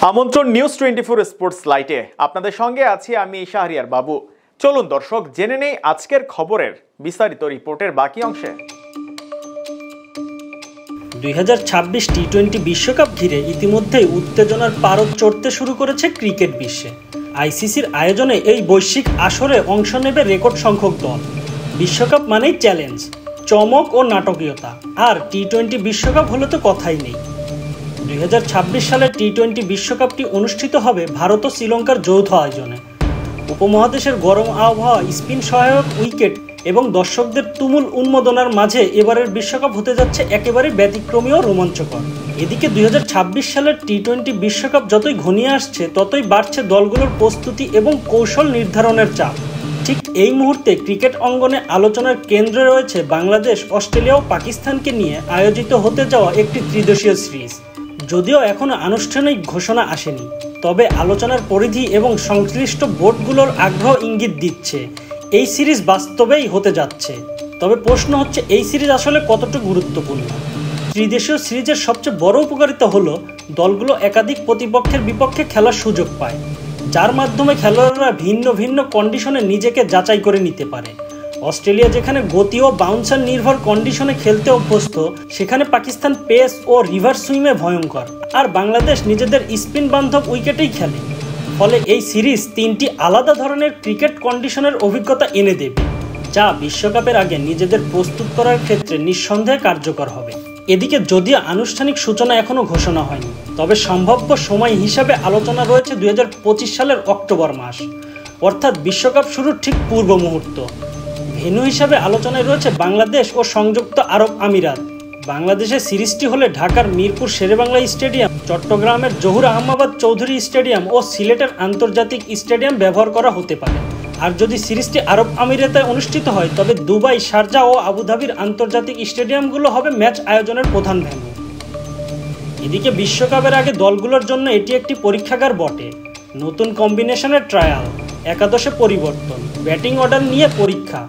আমন্ত্রণ news 24 sports লাইটে আপনাদের সঙ্গে আছি আমি শাহরিয়ার বাবু। চলুন দর্শক জেনে নেই আজকের খবরের বিস্তারিত রিপোর্টের বাকি অংশে। 2026 টি-20 বিশ্বকাপ ঘিরে ইতিমধ্যেই উত্তেজনার পারদ চড়তে শুরু করেছে ক্রিকেট বিশ্বে। আইসিসির আয়োজনে এই বৈশ্বিক আসরে অংশ নেবে রেকর্ড সংখ্যক দল। বিশ্বকাপ মানেই চ্যালেঞ্জ, চমক ও নাটকীয়তা, আর টি-20 বিশ্বকাপ হলে তো কথাই নেই। 2026 সালের টি-20 বিশ্বকাপটি অনুষ্ঠিত হবে ভারত ও শ্রীলঙ্কার যৌথ আয়োজনে। উপমহাদেশের গরম আবহাওয়া, স্পিন সহায়ক উইকেট এবং দর্শকদের তুমুল উন্মাদনার মাঝে এবারের বিশ্বকাপ হতে যাচ্ছে একেবারে ব্যতিক্রমী ও রোমাঞ্চকর। এদিকে 2026 সালের টি-20 বিশ্বকাপ যতই ঘনিয়ে আসছে ততই বাড়ছে দলগুলোর প্রস্তুতি এবং কৌশল নির্ধারণের চাপ। ঠিক এই মুহূর্তে ক্রিকেট অঙ্গনে আলোচনার কেন্দ্রে রয়েছে বাংলাদেশ, অস্ট্রেলিয়া ও পাকিস্তানকে নিয়ে আয়োজিত হতে যাওয়া একটি ত্রিদেশীয় সিরিজ। যদিও এখনও আনুষ্ঠানিক ঘোষণা আসেনি, তবে আলোচনার পরিধি এবং সংশ্লিষ্ট বোর্ডগুলোর আগ্রহ ইঙ্গিত দিচ্ছে এই সিরিজ বাস্তবেই হতে যাচ্ছে। তবে প্রশ্ন হচ্ছে, এই সিরিজ আসলে কতটা গুরুত্বপূর্ণ? ত্রিদেশীয় সিরিজের সবচেয়ে বড় উপকারিতা হলো দলগুলো একাধিক প্রতিপক্ষের বিপক্ষে খেলার সুযোগ পায়, যার মাধ্যমে খেলোয়াড়রা ভিন্ন ভিন্ন কন্ডিশনে নিজেকে যাচাই করে নিতে পারে। অস্ট্রেলিয়া যেখানে গতি ও বাউন্সার নির্ভর কন্ডিশনে খেলতে অভ্যস্ত, সেখানে পাকিস্তান পেস ও রিভার্স সুইংয়ে ভয়ঙ্কর, আর বাংলাদেশ নিজেদের স্পিন বান্ধব উইকেটেই খেলে। ফলে এই সিরিজ তিনটি আলাদা ধরনের ক্রিকেট কন্ডিশনের অভিজ্ঞতা এনে দেবে, যা বিশ্বকাপের আগে নিজেদের প্রস্তুত করার ক্ষেত্রে নিঃসন্দেহে কার্যকর হবে। এদিকে যদিও আনুষ্ঠানিক সূচনা এখনও ঘোষণা হয়নি, তবে সম্ভাব্য সময় হিসাবে আলোচনা রয়েছে 2025 সালের অক্টোবর মাস, অর্থাৎ বিশ্বকাপ শুরুর ঠিক পূর্ব মুহূর্ত। ভেন্যু হিসাবে আলোচনায় রয়েছে বাংলাদেশ ও সংযুক্ত আরব আমিরাত। বাংলাদেশের সিরিজটি হলে ঢাকার মিরপুর শেরেবাংলা স্টেডিয়াম, চট্টগ্রামের জহুর আহমেদ চৌধুরী স্টেডিয়াম ও সিলেটের আন্তর্জাতিক স্টেডিয়াম ব্যবহার করা হতে পারে। আর যদি সিরিজটি আরব আমিরাতে অনুষ্ঠিত হয়, তবে দুবাই, শারজাহ ও আবুধাবির আন্তর্জাতিক স্টেডিয়ামগুলো হবে ম্যাচ আয়োজনের প্রধান ভেন্যু। এদিকে বিশ্বকাপের আগে দলগুলোর জন্য এটি একটি পরীক্ষাগার বটে। নতুন কম্বিনেশনের ট্রায়াল, একাদশে পরিবর্তন, ব্যাটিং অর্ডার নিয়ে পরীক্ষা,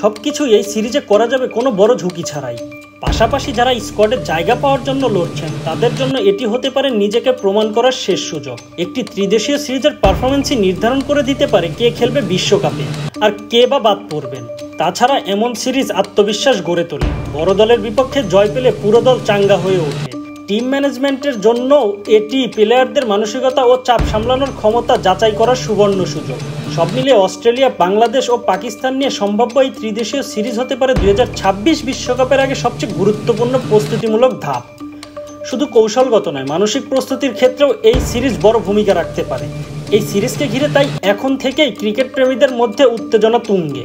সবকিছুই এই সিরিজে করা যাবে কোনো বড় ঝুঁকি ছাড়াই। পাশাপাশি যারা স্কোয়াডে জায়গা পাওয়ার জন্য লড়ছেন, তাদের জন্য এটি হতে পারে নিজেকে প্রমাণ করার শেষ সুযোগ। একটি ত্রিদেশীয় সিরিজের পারফরমেন্সই নির্ধারণ করে দিতে পারে কে খেলবে বিশ্বকাপে আর কে বা বাদ পড়বেন। তাছাড়া এমন সিরিজ আত্মবিশ্বাস গড়ে তোলে। বড় দলের বিপক্ষে জয় পেলে পুরো দল চাঙ্গা হয়ে ওঠে। টিম ম্যানেজমেন্টের জন্য এটি প্লেয়ারদের মানসিকতা ও চাপ সামলানোর ক্ষমতা যাচাই করার সুবর্ণ সুযোগ। সব মিলিয়ে অস্ট্রেলিয়া, বাংলাদেশ ও পাকিস্তান নিয়ে সম্ভাব্য এই ত্রিদেশীয় সিরিজ হতে পারে 2026 বিশ্বকাপের আগে সবচেয়ে গুরুত্বপূর্ণ প্রস্তুতিমূলক ধাপ। শুধু কৌশলগত নয়, মানসিক প্রস্তুতির ক্ষেত্রেও এই সিরিজ বড় ভূমিকা রাখতে পারে। এই সিরিজকে ঘিরে তাই এখন থেকেই ক্রিকেট প্রেমীদের মধ্যে উত্তেজনা তুঙ্গে।